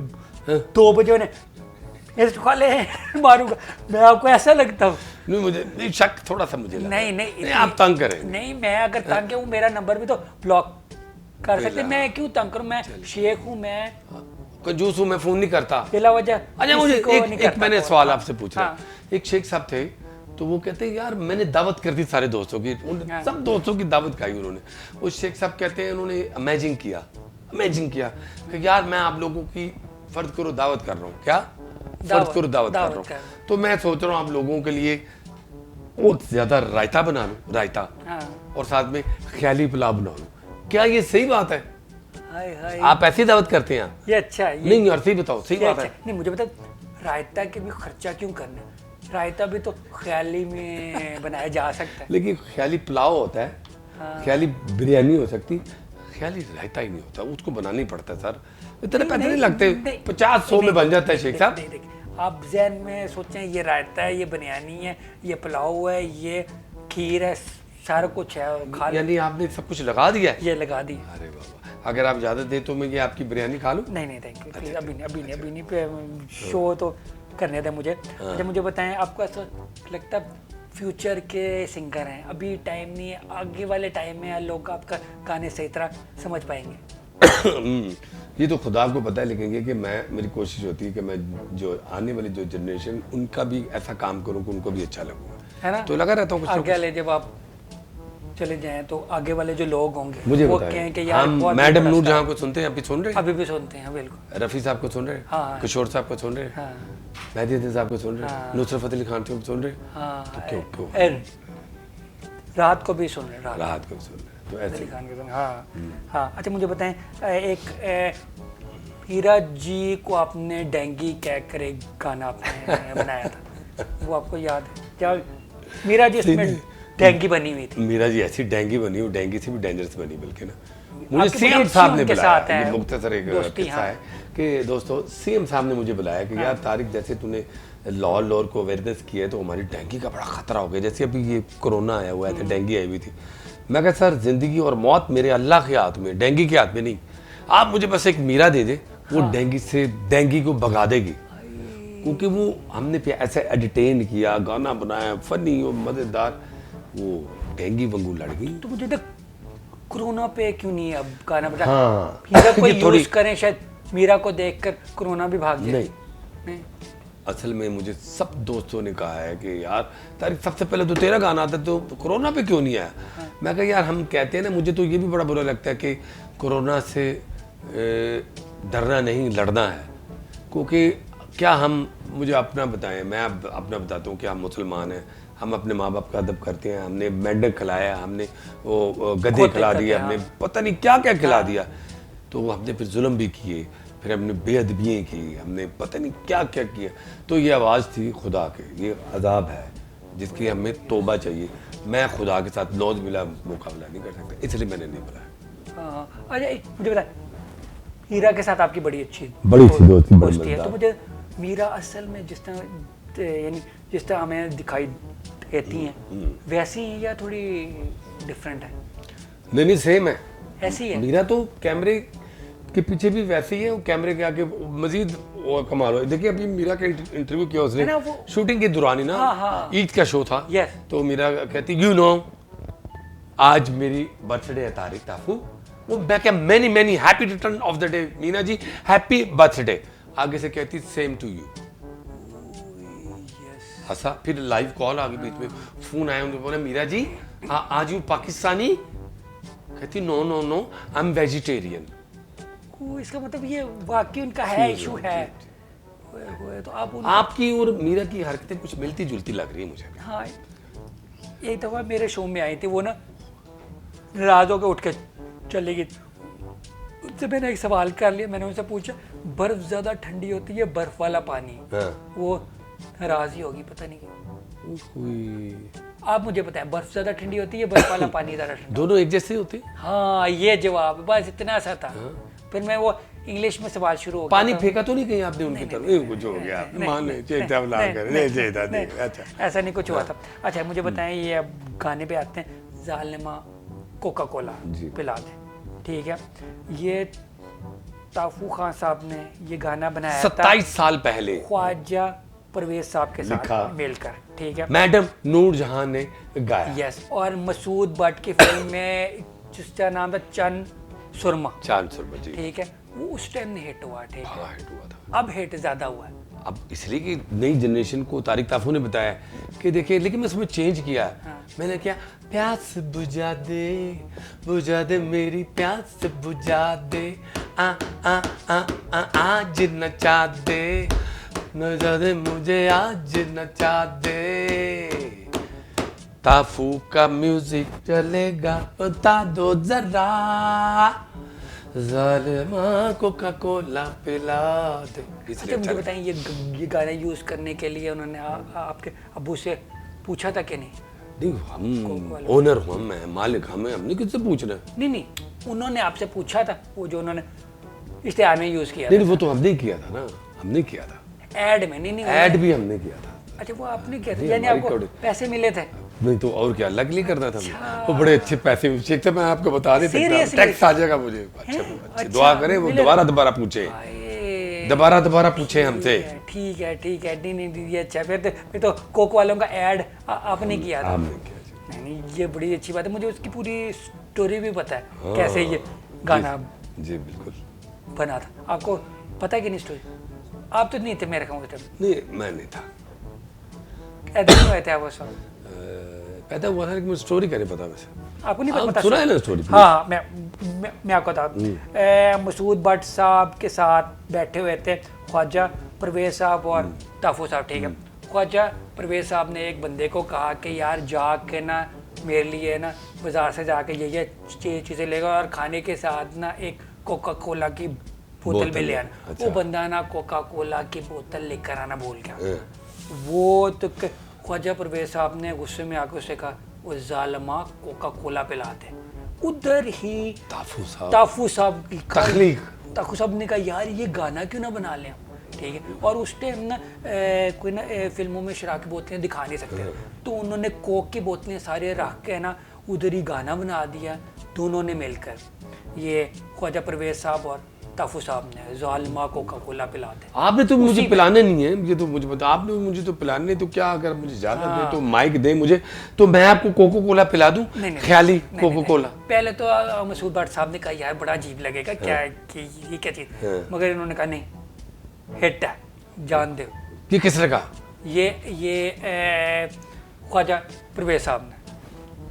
हाँ? 2 बजे उन्हें इस वाले मारूंगा मैं आपको ऐसा लगता हूँ नहीं मुझे नहीं शक थोड़ा सा मुझे लगा। नहीं आप तंग करेंगे नहीं मैं अगर तंग हूँ मेरा नंबर भी तो ब्लॉक कर सकते मैं क्यों तंग करूँ मैं शेख हूँ मैं कंजूस हूँ मैं फोन नहीं करता बिला वजह अच्छा मुझे किसी को नहीं एक करता मैंने फोन। सवाल आपसे पूछना हाँ। एक शेख साहब थे तो वो कहते हैं यार मैंने दावत कर दी सारे दोस्तों की हाँ। सब दोस्तों की दावत खाई उन्होंने वो शेख साहब कहते हैं उन्होंने अमेजिंग किया कि यार मैं आप लोगों की फर्ज करो दावत कर रहा हूँ क्या फर्ज करो दावत कर रहा हूँ तो मैं सोच रहा हूँ आप लोगों के लिए बहुत ज्यादा रायता बना लूँ रायता हाँ और साथ में ख्याली पुलाव बना लूँ क्या ये सही बात है हाय हाय आप ऐसी दावत करते हैं ये अच्छा ये नहीं यार सही बताओ सही ये बात अच्छा है नहीं मुझे बता रायता के भी खर्चा क्यों करना है रायता भी तो ख्याली में बनाया जा सकता है लेकिन ख्याली पुलाव होता है ख्याली बिरयानी हो सकती ख्याली रायता ही नहीं होता उसको बनाना ही पड़ता है सर इतने पैसे नहीं लगते 50-100 में बन जाता है शेख साहब आप जहन में सोचें ये रायता है ये बिरयानी है ये पुलाव है ये खीर है सारा कुछ है खा यानी आपने सब कुछ लगा दिया है ये लगा दी अरे बाबा अगर आप ज्यादा दे तो मैं ये आपकी बिरयानी खा लूं नहीं थैंक यू प्लीज अभी नहीं पे शो तो करने दें मुझे अच्छा मुझे बताएं आपको ऐसा लगता है फ्यूचर के सिंगर हैं, अभी टाइम नहीं है, आगे वाले टाइम में लोग आपका गाने सही तरह समझ पाएंगे? ये तो खुदा को पता है, लेकिन ये कि मेरी कोशिश होती है कि मैं जो आने वाली जो जनरेशन उनका भी ऐसा काम करूं कि उनको भी अच्छा लगूंगा, है ना? तो लगा रहता हूँ कुछ ना आगे वाले जब आप चले जाएं तो आगे वाले जो लोग होंगे मुझे वो बताएं। कहें कि यार हम बहुत मैडम बड़ा नूर स्टार। जहाँ को सुनते हैं, अभी सुन रहे हैं, अभी भी सुनते हैं बिल्कुल। रफ़ी साहब को सुन रहे हैं, हाँ। किशोर साहब को सुन रहे हैं, हाँ मेहदी हसन साहब को सुन रहे हैं, हाँ। नुसरत फ़तेह अली खान को सुन रहे हैं, हाँ तो क्यों रात को भी सुन रहे हैं, राहत को सुन रहे हैं, तो ऐसे अली खान के संग। हाँ हाँ। अच्छा मुझे बताएं, एक हीरा जी को आपने डेंगी कह कर एक गाना आपने बनाया था, वो आपको याद है क्या? मीरा जी इसमें डेंगी बनी हुई थी। मीरा जी ऐसी डेंगी बनी, वो डेंगी से भी डेंजरस बनी बल्कि ना। मुझे आपकी बड़ी सीएम अच्छी साहब ने उनके साथ बुलाया, है ये मुख्तसर एक दोस्ती, किस्सा हाँ। है कि दोस्तों सीएम साहब ने मुझे बुलाया कि यार तारिक, जैसे तूने लाहौर को अवेयरनेस किया है तो हमारी डेंगी का बड़ा खतरा हो गया, जैसे अभी ये कोरोना आया हुआ है, डेंगी आई हुई थी। मैं कहा सर, जिंदगी और मौत मेरे अल्लाह के हाथ में, डेंगी के हाथ में नहीं। आप मुझे बस एक मीरा दे दे, वो डेंगी को भगा देगी। क्योंकि वो हमने ऐसे एडिटेन किया, गाना बनाया फनी और मजेदार, वो डेंगी वांगू लड़ गई। तो मुझे तो कोरोना पे क्यों नहीं अब गाना बजा? हाँ। हीरा को ये थोड़ी- यूज करें, शायद मीरा को देखकर कोरोना भी भाग जाए। नहीं, असल में मुझे सब दोस्तों ने कहा है कि यार तारिक, सबसे पहले तो तेरा गाना आता तो कोरोना पे क्यों नहीं आया? मैं कहा यार, हम कहते हैं ना, मुझे तो ये भी बड़ा बुरा लगता है कि कोरोना से डरना नहीं, लड़ना है। क्योंकि क्या हम, मुझे अपना बताएं, मैं अब अपना बताता हूँ कि हम मुसलमान हैं, हम अपने माँ बाप का अदब करते हैं, हमने मेंढक खिलाया, हमने वो गधे खिला दिए, हमने पता नहीं क्या क्या खिला दिया, तो हमने फिर जुल्म भी किए, फिर हमने बेअदबियाँ की, हमने पता नहीं क्या क्या किया। तो ये आवाज़ थी खुदा के, ये अजाब है जिसकी हमें तौबा चाहिए। मैं खुदा के साथ नौज मिला मुकाबला नहीं कर सकता, इसलिए मैंने नहीं बुलाया। अच्छा मुझे बता, हीरा के साथ आपकी बड़ी अच्छी दोस्ती है, तो मुझे मीरा असल में जिस तरह, यानी जिस तरह हमें दिखाई देती हैं वैसी ही या थोड़ी डिफरेंट है? नहीं, सेम है, ऐसी है। मीरा तो कैमरे के पीछे भी वैसे ही है, वो कैमरे के आगे मजीद कमाल हो। देखिए अभी मीरा का इंटरव्यू किया उसने शूटिंग के दौरान ही ना, ईद का शो था, तो मीरा कहती यू नो आज मेरी बर्थडे है तारिक ताफू, वो मैं क्या many many happy return of the day Meena ji, happy birthday, आगे से कहती सेम टू यू। हंसा, फिर लाइव कॉल आ गई, बीच में फोन आया, उन्होंने बोला मीरा जी आज यू पाकिस्तानी? कहती no no no, I am vegetarian. इसका मतलब ये वाकई उनका है, इशू है। तो आपकी और मीरा की हरकतें कुछ मिलती जुलती लग रही है मुझे। हाँ, एक दफा मेरे शो में आई थी, वो ना नाराज होकर उठ के चली गई। उससे मैंने एक सवाल कर लिया, मैंने उनसे पूछा बर्फ ज्यादा ठंडी होती है बर्फ वाला पानी? वो नाराज ही होगी, पता नहीं क्यों। आप मुझे बताएं, बर्फ ज्यादा ठंडी होती है बर्फ वाला पानी ज्यादा ठंडा? दोनों एक जैसे होते? हाँ, ये जवाब, बस इतना सा था। फिर मैं वो इंग्लिश में सवाल शुरू हो गया। पानी फेंका तो नहीं कहीं आपने उनकी तरफ? कुछ हो गया, मान अच्छा, ऐसा नहीं कुछ हुआ था। अच्छा मुझे बताएं, ये अब गाने पे आते हैं, जालिमा कोका कोला पिला दे, ठीक है? ये ताफू खान साहब ने ये गाना बनाया 27 साल पहले ख्वाजा परवेज साहब के साथ मिलकर, ठीक है? मैडम नूर जहां ने गाया। यस, और मसूद भट्ट की फिल्म में जिसका नाम था चांद सुरमा, जी, ठीक है? वो उस टाइम में हिट हुआ, ठीक है? हिट हुआ था। अब हिट ज्यादा हुआ है, अब इसलिए कि नई जनरेशन को तारिक ताफू ने बताया कि देखिए, लेकिन मैं उसमें चेंज किया। मैंने क्या, प्यास बुझा दे मेरी प्यास बुझा दे, आ आ आ आ आज नचा दे, नचा दे मुझे आज नचा दे, ताफू का म्यूजिक चलेगा बता दो जरा, जालिमा कोका कोला पिला दे। अच्छा मुझे बताएं, ये गाना यूज करने के लिए उन्होंने आपके अब्बू से पूछा था कि नहीं? नहीं, हम ओनर हूँ, मैं मालिक, हमने किससे पूछना? नहीं, उन्होंने आपसे पूछा था, वो जो उन्होंने इश्तिहार में यूज किया? नहीं, वो तो हमने किया था ना, हमने किया था ऐड में। नहीं, ऐड भी हमने किया था। अच्छा, वो आपने किया था, यानी आपको पैसे मिले थे? नहीं तो और क्या, लग नहीं करना था। वो बड़े अच्छे पैसे, तो मैं आपको बता देता, टैक्स आ जाएगा मुझे। अच्छा, दुआ करें वो दोबारा पूछे। दोबारा पूछे हमसे। ठीक है नहीं नहीं, ये अच्छा। फिर तो कोक वालों का ऐड आपने किया था। आपने किया जी। नहीं ये बड़ी अच्छी बात है, मुझे उसकी पूरी स्टोरी भी पता है, हाँ, कैसे ये गाना जी बिल्कुल। बना था। आपको पता है कि नहीं स्टोरी? आप तो नहीं थे मेरे ख्याल में, नहीं मैं नहीं था, ऐसे नहीं हुए थे आप उस वक्त? पैदा हुआ था लेकिन मुझे स्टोरी का नहीं पता वैसे। आपको नहीं आप पता? सुना है ना स्टोरी? हाँ, मैं आपको बता, मसूद भट्ट साहब के साथ बैठे हुए थे ख्वाजा परवेज साहब और ताफू साहब, ठीक है। ख्वाजा परवेज साहब ने एक बंदे को कहा कि यार जाके ना मेरे लिए ना बाजार से जाके ये चीज़ें लेगा और खाने के साथ ना एक कोका कोला की बोतल भी ले आना। अच्छा। वो बंदा ना कोका कोला की बोतल लेकर आना भूल गया। हाँ। वो तो ख्वाजा परवेज साहब ने गुस्से में आकर उससे कहा, वो जालमा कोका कोला पिलाते। उधर ही ताफू साहब की तख्लीक, ताफू साहब ने कहा यार ये गाना क्यों ना बना लें, ठीक है। और उस टाइम ना कोई ना फिल्मों में शराब की बोतलें दिखा नहीं सकते, तो उन्होंने कोक की बोतलें सारे रख के ना उधर ही गाना बना दिया दोनों ने मिलकर। ये ख्वाजा परवेज साहब और ताफू साहब ने जालिमा कोका कोला पिलाते। आपने तो मुझे पिलाने नहीं है, ये तो मुझे पता। आपने मुझे तो पिलाने, तो क्या अगर मुझे इजाजत दे तो माइक दे मुझे, तो मैं आपको कोको कोला पिला दूं, ख्याली कोको कोला। पहले तो मसूद भट्ट साहब ने कहा यार बड़ा अजीब लगेगा क्या कि ये क्या चीज़, मगर इन्होंने कहा नहीं हिट है, जान दो। ये किसने कहा? ये ख्वाजा परवेज साहब ने,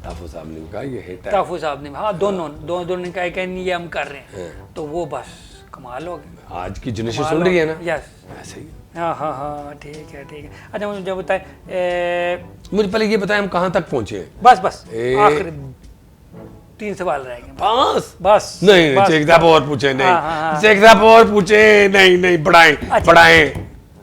ताफू साहब ने कहा ये हिट है। ताफू साहब ने, हाँ दोनों ने कहा कि नहीं ये हम कर रहे हैं, तो वो बस कमाल हो गया। आज की जनरेशन सुन रही है ना? यस, ऐसे ही। हाँ ठीक है। अच्छा मुझे बताए, मुझे पहले ये बताएं हम कहाँ तक पहुंचे हैं? बस आखिर 3 सवाल रहेंगे बस। नहीं शेख साहब और पूछे, नहीं शेख साहब और पूछे, नहीं बढ़ाएं।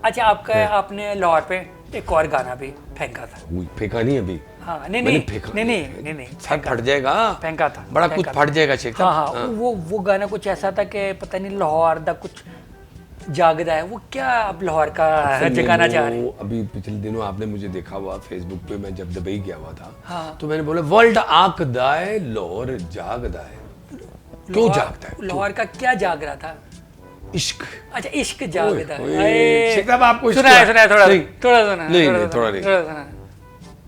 अच्छा आपने लाहौर पे एक और गाना भी फेंका था। फेंका नहीं अभी। हाँ नहीं सर फट जाएगा, फेंका था, बड़ा कुछ फट जाएगा शेख साहब। हाँ वो गाना कुछ ऐसा था कि पता नहीं लाहौर दा कुछ जागदा है, वो क्या अब लाहौर का जगाना चाह रहे हैं। अभी पिछले दिनों आपने मुझे देखा हुआ फेसबुक पे, मैं जब दुबई गया हुआ था, हाँ। तो मैंने बोला वर्ल्ड आकदा है लाहौर जागदा है। क्यों जागता है? लाहौर का क्या जाग रहा था? इश्क। अच्छा इश्क जागदा है। शेख साहब आपको सुना थोड़ा नहीं।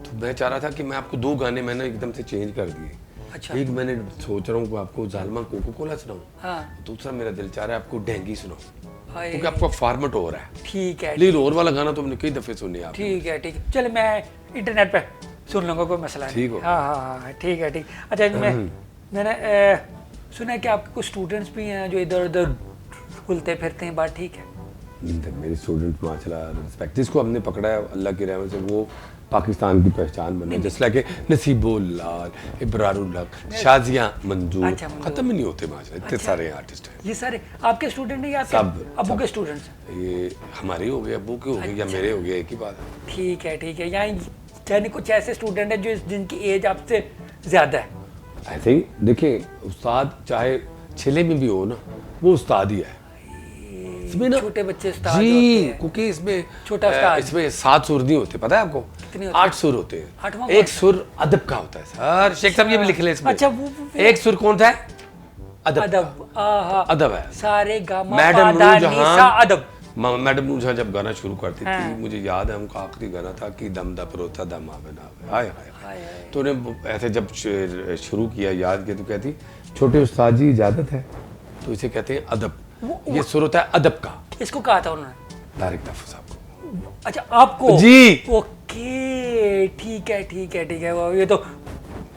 तो मैं चाह रहा था कि मैं आपको 2 गाने मैंने एकदम से चेंज कर दिए। अच्छा। एक मैंने सोच रहा हूँ कि आपको जालिमा कोको कोला सुनाऊं, हाँ। दूसरा मेरा दिल चाह रहा है आपको डेंगी सुनाऊं, क्योंकि आपका फॉर्मेट हो रहा है। ठीक है। लेकिन और वाला गाना तो हमने कई दफे सुने आप। ठीक है चलो मैं इंटरनेट पे सुन लूंगा, कोई मसला नहीं। ठीक हो? हाँ ठीक है। अच्छा मैंने सुना कि आपके कुछ स्टूडेंट्स भी हैं जो इधर उधर घूमते फिरते हैं, बात ठीक है? मेरे स्टूडेंट माशाल्लाह रिस्पेक्ट, जिसको हमने पकड़ा है अल्लाह की रहमत से वो पाकिस्तान की पहचान बने, जैसे लाइक नसीबुल्लाह, इब्रारुल हक, शाजिया मंजूर। अच्छा, खत्म ही नहीं होते माशाल्लाह, इतने सारे आर्टिस्ट हैं। ये सारे आपके स्टूडेंट हैं या अबू के स्टूडेंट्स? ये हमारे हो गए, अबू के हो गए या मेरे हो गए, एक ही बात है। ठीक है। यहाँ यानी कुछ ऐसे स्टूडेंट हैं जो जिनकी एज आपसे ज्यादा है? ऐसे ही देखिए, उस्ताद चाहे छिले में भी हो ना, वो उस्ताद ही है। इसमें ना छोटे बच्चे उस्ताद जी होते हैं। क्योंकि इसमें छोटा उस्ताद, इसमें 7 सुर नहीं होते, पता है आपको? 8 सुर होते हैं। एक सुर अदब का होता है सर, शेख साहब ये भी लिख ले इसमें। अच्छा एक सुर कौन सा है? अदब है। सारे गामा मैडम नूरजहां अदब। मैडम नूरजहां जब गाना शुरू करती थी, मुझे याद है उनका आखिरी गाना था कि दम दा परोता दम आवे ना आवे, हाय। तो उन्हें ऐसे जब शुरू किया, याद किया, तो कहती छोटे उस्ताद जी इजाजत है, तो इसे कहते हैं अदब। ये सुर होता है अदब का। इसको कहा था उन्होंने? तारिक ताफू साहब को। अच्छा आपको? जी। ओके ठीक है। ये तो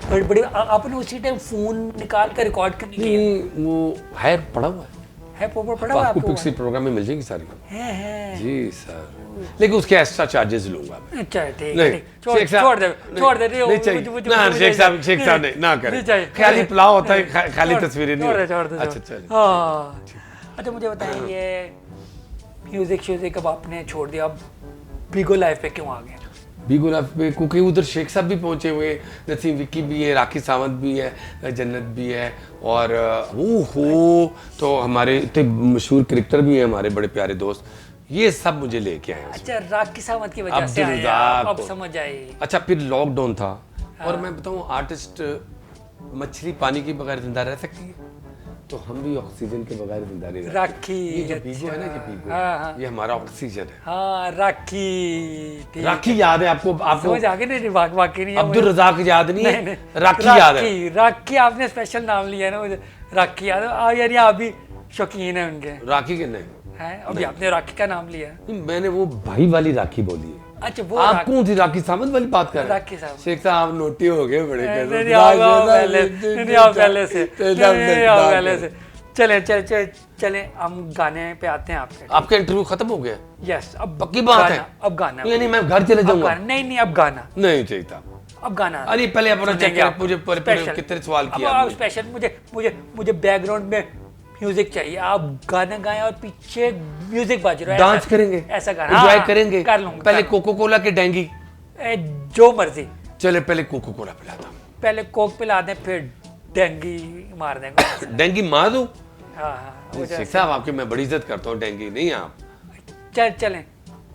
बड़ी आपने उसी टाइम फोन निकाल कर रिकॉर्ड करने की वो है पड़ा हुआ है पड़ा हुआ आपको पिक्सी प्रोग्राम में मिल जाएगी सारी। है जी सर, लेकिन उसके एक्स्ट्रा चार्जेस लूंगा मैं। अच्छा ठीक है। छोड़ दे शेख साहब ने ना करें, खाली पुलाव होता है, खाली तस्वीरें नहीं। अच्छा चलिए। हाँ अच्छा मुझे बताइए, ये म्यूजिक कब आपने छोड़ दिया, अब बिगो लाइफ पे क्यों आ गए? बिगो लाइफ पे क्योंकि उधर शेख साहब भी पहुंचे हुए, नसीम विक्की भी है, राखी सावंत भी है, जन्नत भी है, और तो हमारे इतने मशहूर क्रिकेटर भी हैं हमारे बड़े प्यारे दोस्त, ये सब मुझे लेके आए। अच्छा राखी सावंत की वजह से आए, अब समझ आई। अच्छा फिर लॉकडाउन था, और मैं बताऊं आर्टिस्ट मछली पानी के बगैर जिंदा रह सकती है? तो हम भी ऑक्सीजन के बगैर जिंदा नहीं रह सकते। राखी, ये जो पीगो है ना, ये पीगो, हाँ, हाँ। ये हमारा ऑक्सीजन है। हाँ राखी, ठीक। राखी याद है आपको? समझ आगे नहीं, वाकई नहीं है मुझे। अब्दुल रजाक याद नहीं नहीं, है? राखी याद है। राखी आपने स्पेशल नाम लिया है ना मुझे, राखी याद है। यानी आप भी शौकीन है उनके राखी के नहीं हैं? अभी आपने राखी का नाम लिया है। मैंने वो भाई वाली राखी बोली है। अच्छा वो आप कौन सी राखी सामंत वाली बात कर रहे हैं? राखी साहब। शेख साहब आप नोटी हो गए बड़े नहीं, कसम। नहीं, आप पहले से चले चले चले चले हम गाने पे आते हैं आपके। आपका इंटरव्यू खत्म हो गया? यस, अब पक्की बात है? अब गाना, यानी मैं घर चले जाऊंगा? नहीं नहीं, अब गाना नहीं चाहिए था। अब गाना। अरे पहले अपना चेक सुनेंगे कर, आप। मुझे स्पेशल। कितने सवाल किए अब आपने? स्पेशल मुझे बैकग्राउंड में म्यूजिक चाहिए, आप गाना गाएं और पीछे म्यूजिक बज रहा है। डांस करेंगे, ऐसा गाना एंजॉय करेंगे, कर लूंगा। पहले कोको कोला के डेंगी। जो मर्जी, चले पहले कोको कोला पिलाता हूँ। पहले कोक पिला दें, फिर डेंगी मार देंगे। डेंगी मार दूं? हाँ हाँ, शेख साहब आपकी मैं बड़ी इज्जत करता हूँ, डेंगी नहीं आप। चलें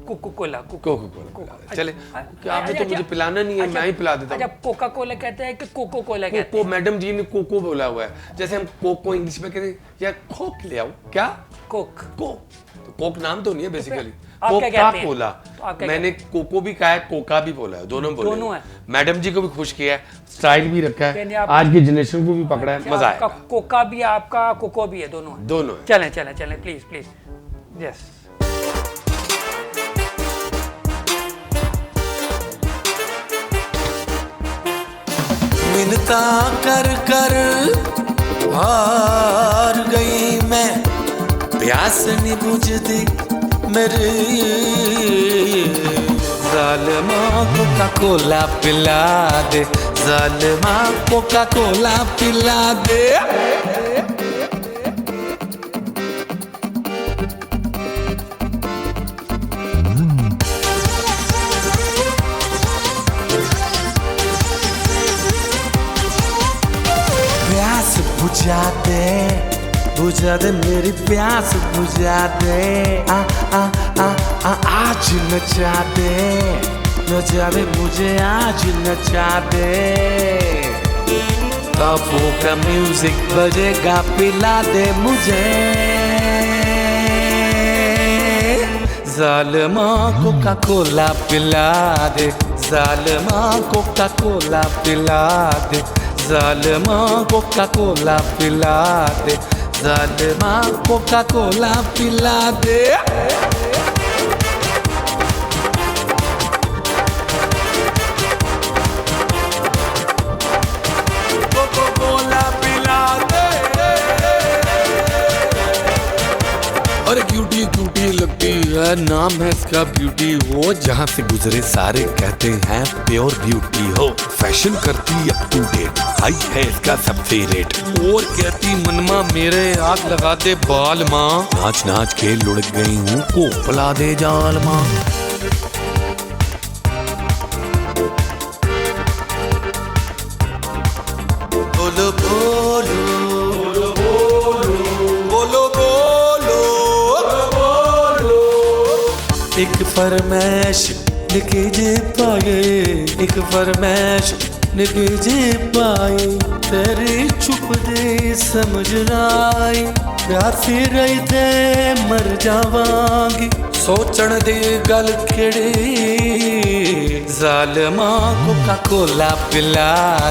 कोको कोला। कोको कोला चले। क्या आपने तो मुझे पिलाना नहीं है, मैं ही पिला देता हूँ। अच्छा, कोका कोला कहते हैं कि कोको कोला कहते कोको, मैडम जी ने कोको बोला हुआ है। जैसे हम कोक को इंग्लिश में कहते हैं या कोक ले आओ। क्या? हैं? कोक। कोक तो कोक नाम तो नहीं है बेसिकली, आप क्या कहते कोका हैं? कोला। तो आप क्या मैंने कोको भी कहा है, कोका भी बोला है, दोनों बोले। दोनों है। मैडम जी को भी खुश किया है, स्टाइल भी रखा यानी है, आप- आज की जनरेशन को भी पकड़ा है, मजा आपका आएगा। कोका भी है, आपका कोको भी है, दोनों है। दोनों है। चलें चलें चलें, प्लीज प्लीज। यस। मिन्नता कर कर हार गई मैं, प्यास नहीं बुझदी मेरी। जालिमा कोका कोला पिला दे, जालिमा कोका कोला पिला दे। प्यास बुझा दे मेरी प्यास बुझा दे। आज नचा दे मुझे, आज नचा दे। काफों का म्यूजिक बजेगा, पिला दे मुझे। जालिमा कोका कोला पिला दे, जालिमा कोका कोला पिला दे, जालिमा कोका कोला पिला दे, जालिमा कोका कोला पिला दे। कोका कोला पिला दे। अरे क्यूटी क्यूटी लगती है, नाम है इसका ब्यूटी। वो जहाँ से गुजरे सारे कहते हैं प्योर ब्यूटी हो। फैशन करती अप टू डेट, हाई है इसका सबसे रेट। और कहती मनमा मेरे आग लगा दे बाल माँ, नाच नाच के लुढ़क गई हूँ को पला दे जाल माँ। बोलो बोलो बोलो बोलो बोलो बोलो। एक फरमाइश निकीजे पाए, एक फरमाइश निकीजे पाए। तेरी छुप दे समझ आई, प्यासी रही ते मर जावांगी। सोचण दे गल खिड़ी, जालिमा कोका कोला पिला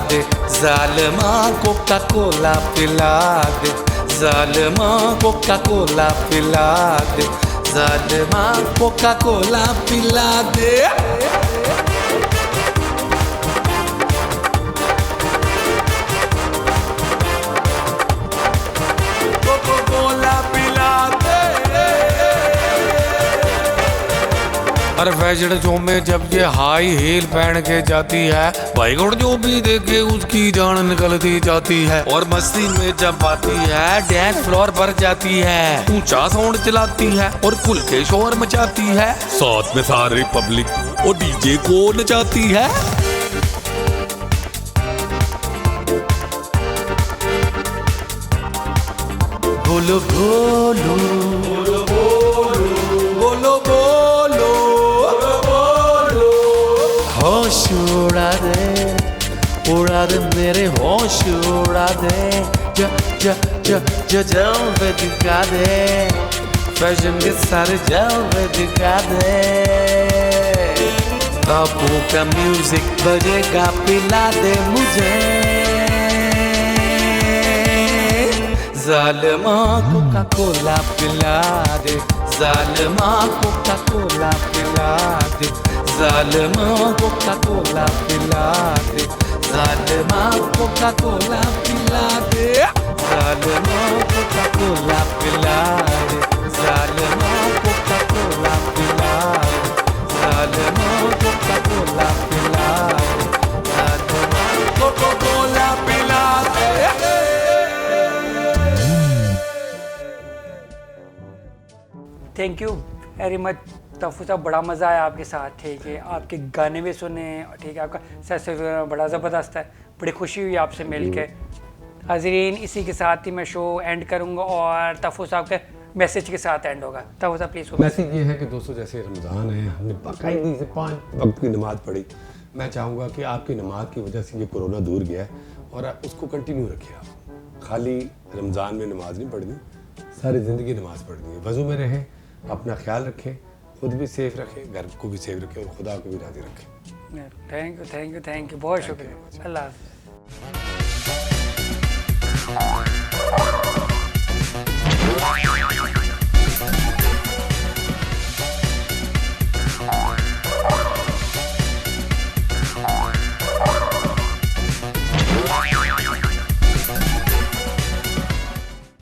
दे, जालिमा कोका कोला पिला दे, जालिमा कोका कोला पिला दे, जालिमा कोका कोला पिला दे। कोका कोला पिला दे। अरे फैशन शो में जब ये हाई हील पहन के जाती है, भाई गुण जो भी देखे उसकी जान निकलती जाती है। और मस्ती में जब आती है, डांस फ्लोर पर जाती है, ऊंचा साउंड चलाती है और खुल के शोर मचाती है। साथ में सारी पब्लिक और डीजे को नचाती है। बोलो बोलो बोलो बोलो बोलो बोलो। होश उड़ा दे मेरे होश उड़ा दे। जा जा जलवे दिखा दे, फैशन के सारे जलवे दिखा दे। बाबू का म्यूजिक बजेगा, पिला दे मुझे। जालिमा कोका कोला पिला दे, जालिमा कोका कोला पिला दे, जालिमा कोका कोला पिला दे, जालिमा कोका कोला पिला दे, जालिमा कोका कोला पिला दे, जालिमा कोका कोला पिला दे, जालिमा कोका कोला पिला दे, जालिमा कोका कोला पिला दे। थैंक यू वेरी मच तफू साहब, बड़ा मज़ा आया आपके साथ। ठीक है, आपके गाने भी सुने, ठीक है, आपका सेट बड़ा ज़बरदस्त है, बड़ी खुशी हुई आपसे मिल के। हाज़रीन, इसी के साथ ही मैं शो एंड करूँगा और तफू साहब के मैसेज के साथ एंड होगा। तफू साहब प्लीज़। मैसेज ये है कि दोस्तों, जैसे रमज़ान है, हमने बाकायदगी से 5 वक्त की नमाज़ पढ़ी। मैं चाहूँगा कि आपकी नमाज की वजह से ये कोरोना दूर गया है और आप उसको कंटिन्यू रखिए। आप खाली रमज़ान में नमाज नहीं पढ़नी, सारी ज़िंदगी नमाज़ पढ़नी है। वज़ू में रहें, अपना ख्याल रखें, खुद भी सेफ रखें, घर को भी सेफ रखें और खुदा को भी राज़ी रखें। थैंक यू, बहुत शुक्रिया। अल्लाह हाफ़िज़।